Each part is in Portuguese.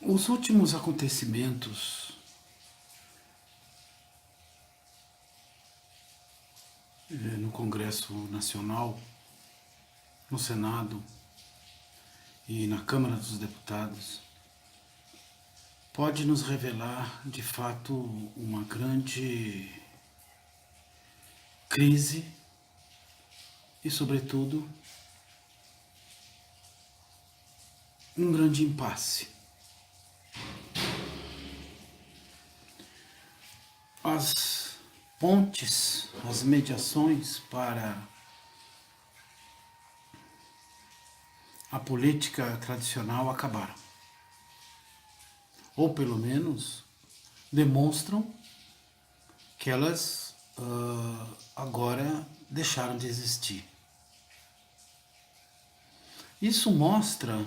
Os últimos acontecimentos no Congresso Nacional, no Senado e na Câmara dos Deputados pode nos revelar, de fato, uma grande crise e, sobretudo, um grande impasse. As pontes, as mediações para a política tradicional acabaram. Ou pelo menos demonstram que elas agora deixaram de existir. Isso mostra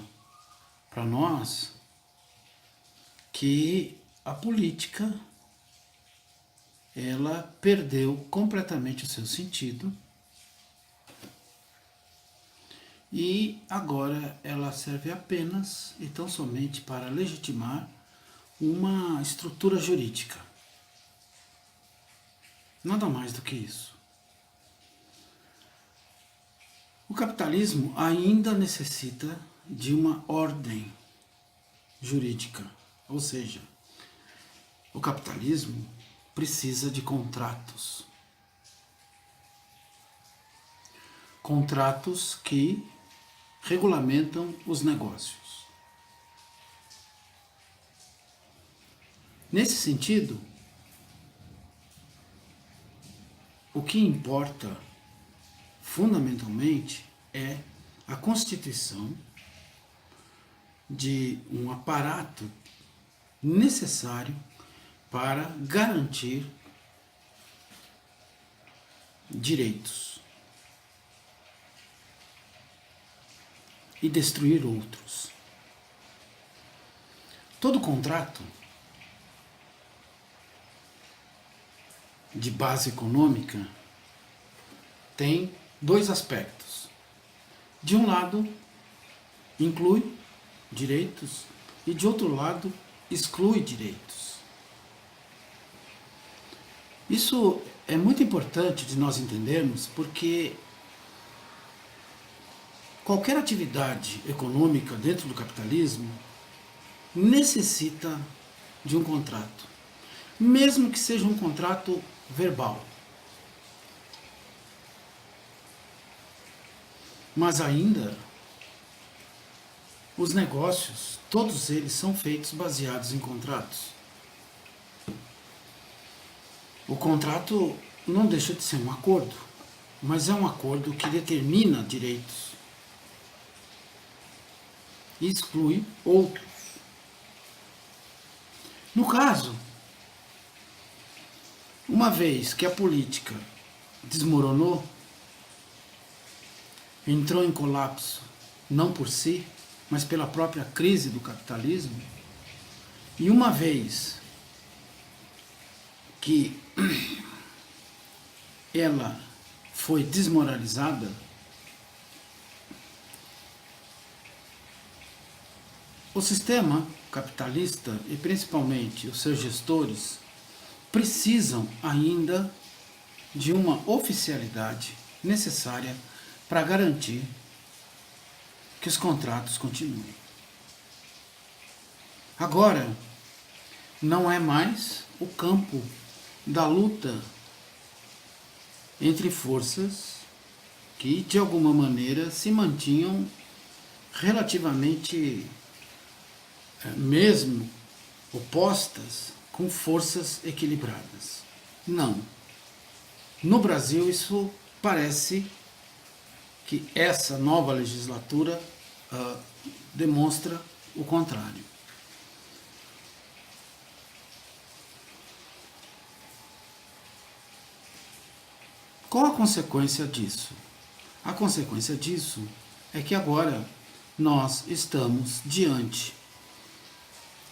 para nós que a política ela perdeu completamente o seu sentido e agora ela serve apenas e tão somente para legitimar uma estrutura jurídica. Nada mais do que isso. O capitalismo ainda necessita de uma ordem jurídica, ou seja, o capitalismo precisa de contratos. Contratos que regulamentam os negócios. Nesse sentido, o que importa fundamentalmente é a constituição de um aparato necessário para garantir direitos e destruir outros. Todo contrato de base econômica tem dois aspectos. De um lado, inclui direitos e de outro lado, exclui direitos. Isso é muito importante de nós entendermos porque qualquer atividade econômica dentro do capitalismo necessita de um contrato, mesmo que seja um contrato verbal. Mas ainda, os negócios, todos eles são feitos baseados em contratos. O contrato não deixa de ser um acordo, mas é um acordo que determina direitos e exclui outros. No caso, uma vez que a política desmoronou, entrou em colapso, não por si, mas pela própria crise do capitalismo, e uma vez que ela foi desmoralizada, o sistema capitalista e principalmente os seus gestores precisam ainda de uma oficialidade necessária para garantir que os contratos continuem. Agora, não é mais o campo da luta entre forças que, de alguma maneira, se mantinham relativamente, mesmo opostas, com forças equilibradas. Não. No Brasil, isso parece que essa nova legislatura demonstra o contrário. Qual a consequência disso? A consequência disso é que agora nós estamos diante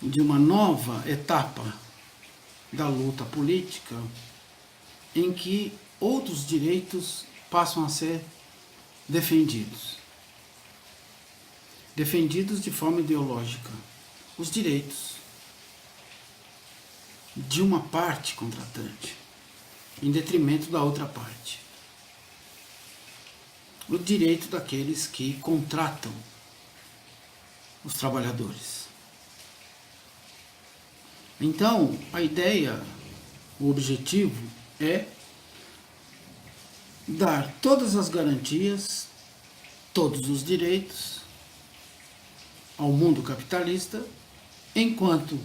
de uma nova etapa da luta política em que outros direitos passam a ser defendidos de forma ideológica. os direitos de uma parte contratante, em detrimento da outra parte. O direito daqueles que contratam os trabalhadores. Então, a ideia, o objetivo é dar todas as garantias, todos os direitos ao mundo capitalista, enquanto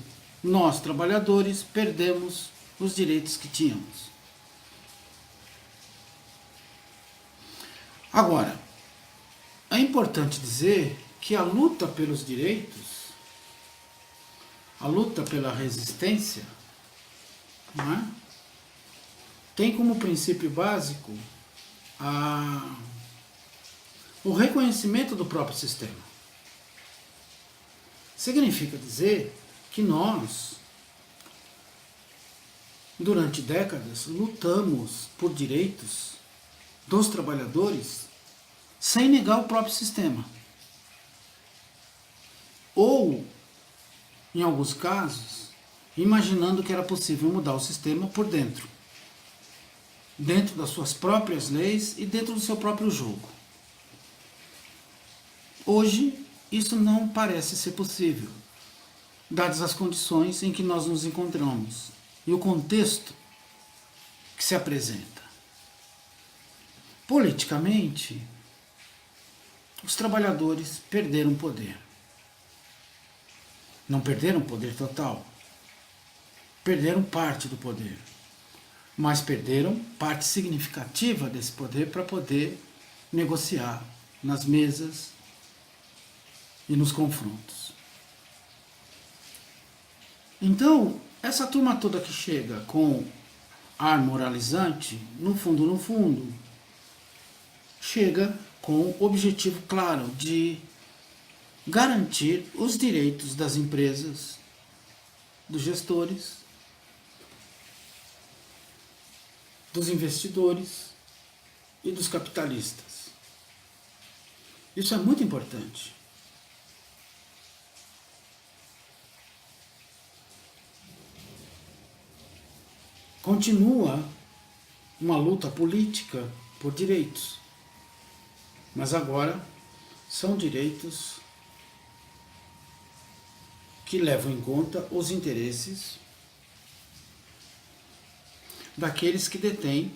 nós, trabalhadores, perdemos os direitos que tínhamos. Agora, é importante dizer que a luta pelos direitos, a luta pela resistência, não é? Tem como princípio básico o reconhecimento do próprio sistema. Significa dizer que nós, durante décadas, lutamos por direitos dos trabalhadores sem negar o próprio sistema. Ou, em alguns casos, imaginando que era possível mudar o sistema por dentro das suas próprias leis e dentro do seu próprio jogo. Hoje, isso não parece ser possível, dadas as condições em que nós nos encontramos e o contexto que se apresenta. Politicamente, os trabalhadores perderam poder. Não perderam poder total, perderam parte do poder, mas perderam parte significativa desse poder para poder negociar nas mesas e nos confrontos. Então, essa turma toda que chega com ar moralizante, no fundo, chega com o objetivo claro de garantir os direitos das empresas, dos gestores, dos investidores e dos capitalistas. Isso é muito importante. Continua uma luta política por direitos, mas agora são direitos que levam em conta os interesses daqueles que detêm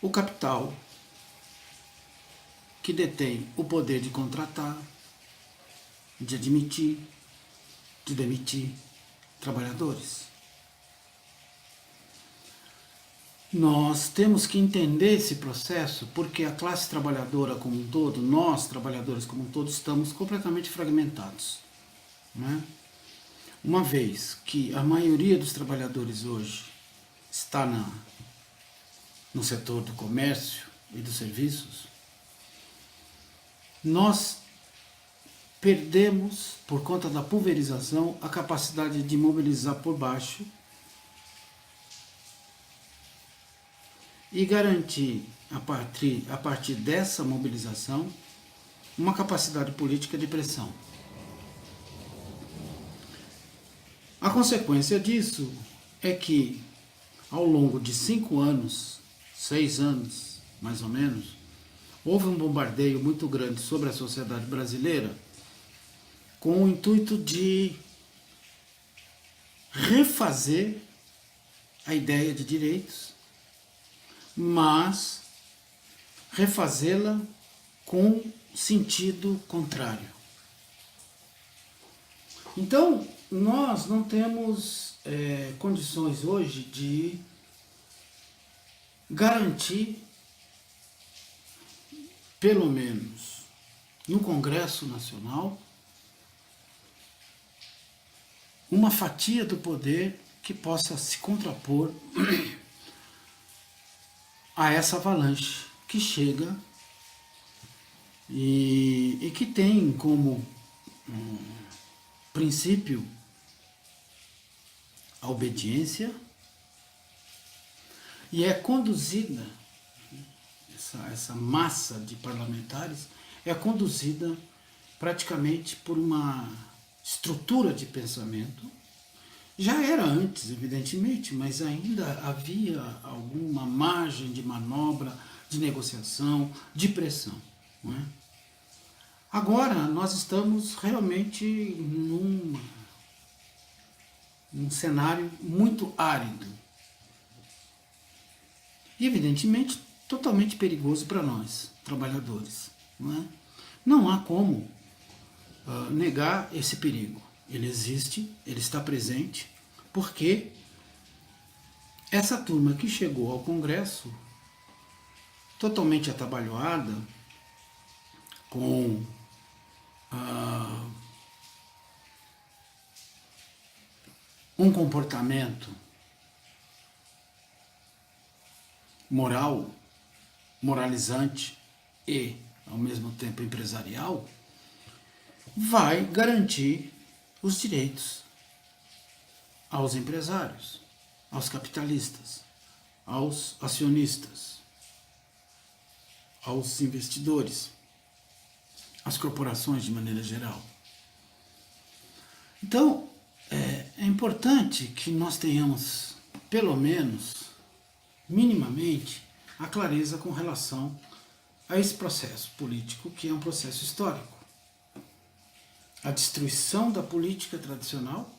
o capital, que detêm o poder de contratar, de admitir, de demitir trabalhadores. Nós temos que entender esse processo porque a classe trabalhadora como um todo, nós trabalhadores como um todo, estamos completamente fragmentados, né? Uma vez que a maioria dos trabalhadores hoje está no setor do comércio e dos serviços, nós perdemos, por conta da pulverização, a capacidade de mobilizar por baixo e garantir, a partir dessa mobilização, uma capacidade política de pressão. A consequência disso é que, ao longo de 5 anos, 6 anos, mais ou menos, houve um bombardeio muito grande sobre a sociedade brasileira com o intuito de refazer a ideia de direitos, mas refazê-la com sentido contrário. Então, nós não temos condições hoje de garantir, pelo menos no Congresso Nacional, uma fatia do poder que possa se contrapor a essa avalanche que chega e que tem como princípio a obediência e é conduzida, essa massa de parlamentares é conduzida praticamente por uma estrutura de pensamento. Já era antes, evidentemente, mas ainda havia alguma margem de manobra, de negociação, de pressão. Não é? Agora, nós estamos realmente num cenário muito árido. E, evidentemente, totalmente perigoso para nós, trabalhadores. Não é? Não há como negar esse perigo. Ele existe, ele está presente, porque essa turma que chegou ao Congresso totalmente atabalhoada, com um comportamento moral, moralizante e, ao mesmo tempo, empresarial, vai garantir os direitos aos empresários, aos capitalistas, aos acionistas, aos investidores, às corporações de maneira geral. Então, é importante que nós tenhamos, pelo menos, minimamente, a clareza com relação a esse processo político, que é um processo histórico. A destruição da política tradicional,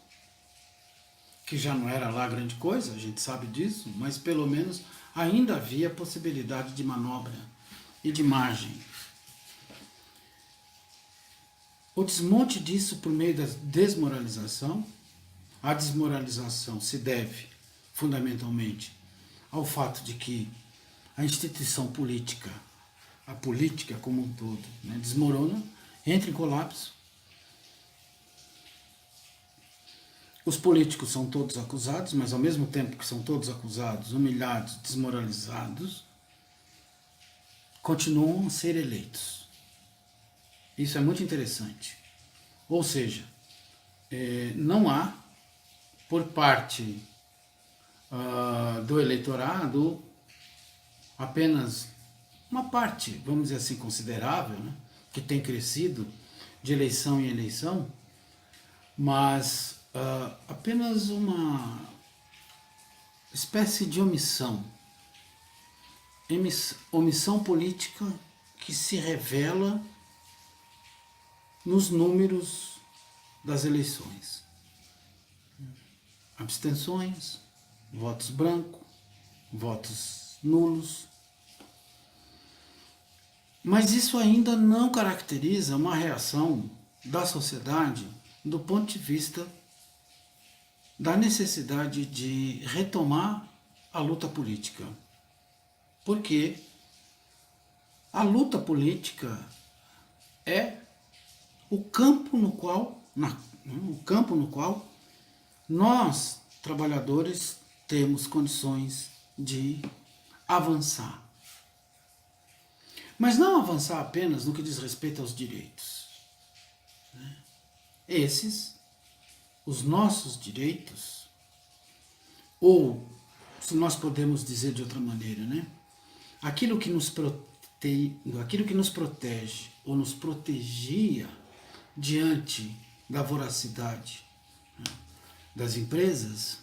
que já não era lá grande coisa, a gente sabe disso, mas pelo menos ainda havia possibilidade de manobra e de margem. O desmonte disso por meio da desmoralização. A desmoralização se deve, fundamentalmente, ao fato de que a instituição política, a política como um todo, né, desmorona, entra em colapso. Os políticos são todos acusados, mas ao mesmo tempo que são todos acusados, humilhados, desmoralizados, continuam a ser eleitos. Isso é muito interessante. Ou seja, não há, por parte do eleitorado, apenas uma parte, vamos dizer assim, considerável, né, que tem crescido de eleição em eleição, mas apenas uma espécie de omissão política que se revela nos números das eleições. Abstenções, votos brancos, votos nulos. Mas isso ainda não caracteriza uma reação da sociedade do ponto de vista da necessidade de retomar a luta política. Porque a luta política é o campo no qual nós, trabalhadores, temos condições de avançar. Mas não avançar apenas no que diz respeito aos direitos. Esses, os nossos direitos, ou, se nós podemos dizer de outra maneira, né? Aquilo que nos protege ou nos protegia diante da voracidade, né, das empresas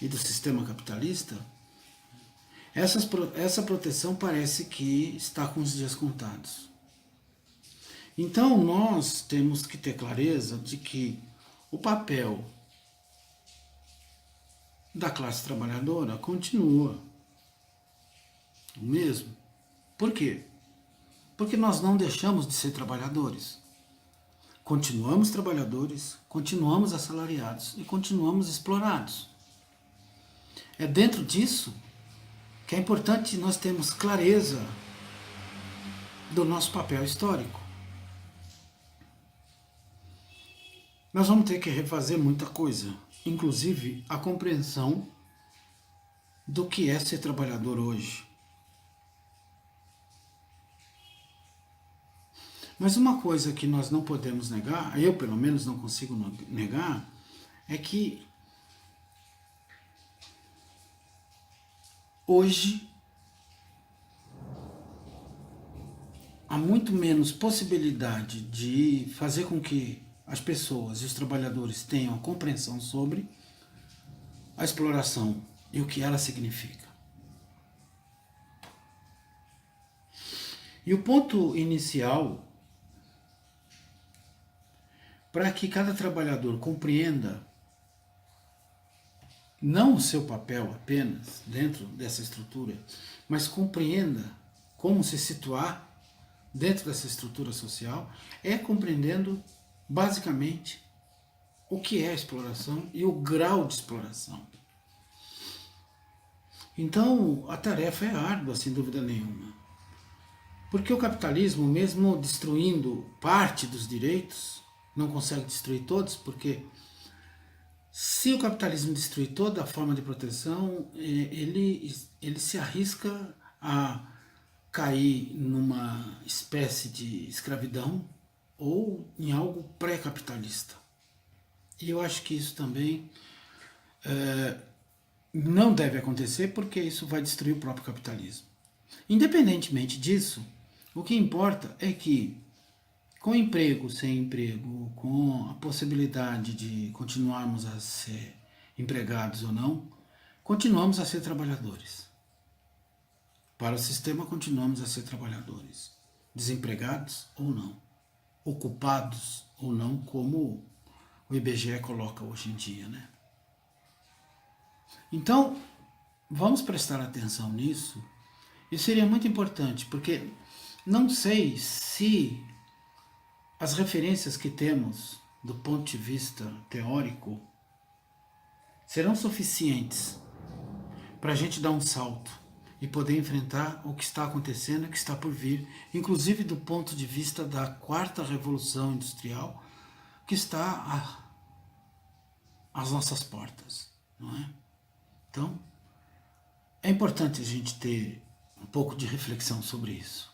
e do sistema capitalista, essa proteção parece que está com os dias contados. Então nós temos que ter clareza de que o papel da classe trabalhadora continua o mesmo. Por quê? Porque nós não deixamos de ser trabalhadores. Continuamos trabalhadores, continuamos assalariados e continuamos explorados. É dentro disso que é importante nós termos clareza do nosso papel histórico. Nós vamos ter que refazer muita coisa, inclusive a compreensão do que é ser trabalhador hoje. Mas uma coisa que nós não podemos negar, eu pelo menos não consigo negar, é que hoje há muito menos possibilidade de fazer com que as pessoas e os trabalhadores tenham a compreensão sobre a exploração e o que ela significa. E o ponto inicial para que cada trabalhador compreenda não o seu papel apenas dentro dessa estrutura, mas compreenda como se situar dentro dessa estrutura social, é compreendendo basicamente o que é a exploração e o grau de exploração. Então, a tarefa é árdua, sem dúvida nenhuma. Porque o capitalismo, mesmo destruindo parte dos direitos, não consegue destruir todos, porque se o capitalismo destruir toda a forma de proteção, ele se arrisca a cair numa espécie de escravidão ou em algo pré-capitalista. E eu acho que isso também não deve acontecer, porque isso vai destruir o próprio capitalismo. Independentemente disso, o que importa é que, com emprego, sem emprego, com a possibilidade de continuarmos a ser empregados ou não, continuamos a ser trabalhadores. Para o sistema, continuamos a ser trabalhadores. Desempregados ou não. Ocupados ou não, como o IBGE coloca hoje em dia, né? Então, vamos prestar atenção nisso. Isso seria muito importante, porque não sei se as referências que temos do ponto de vista teórico serão suficientes para a gente dar um salto e poder enfrentar o que está acontecendo e o que está por vir, inclusive do ponto de vista da quarta revolução industrial, que está às nossas portas, não é? Então, é importante a gente ter um pouco de reflexão sobre isso.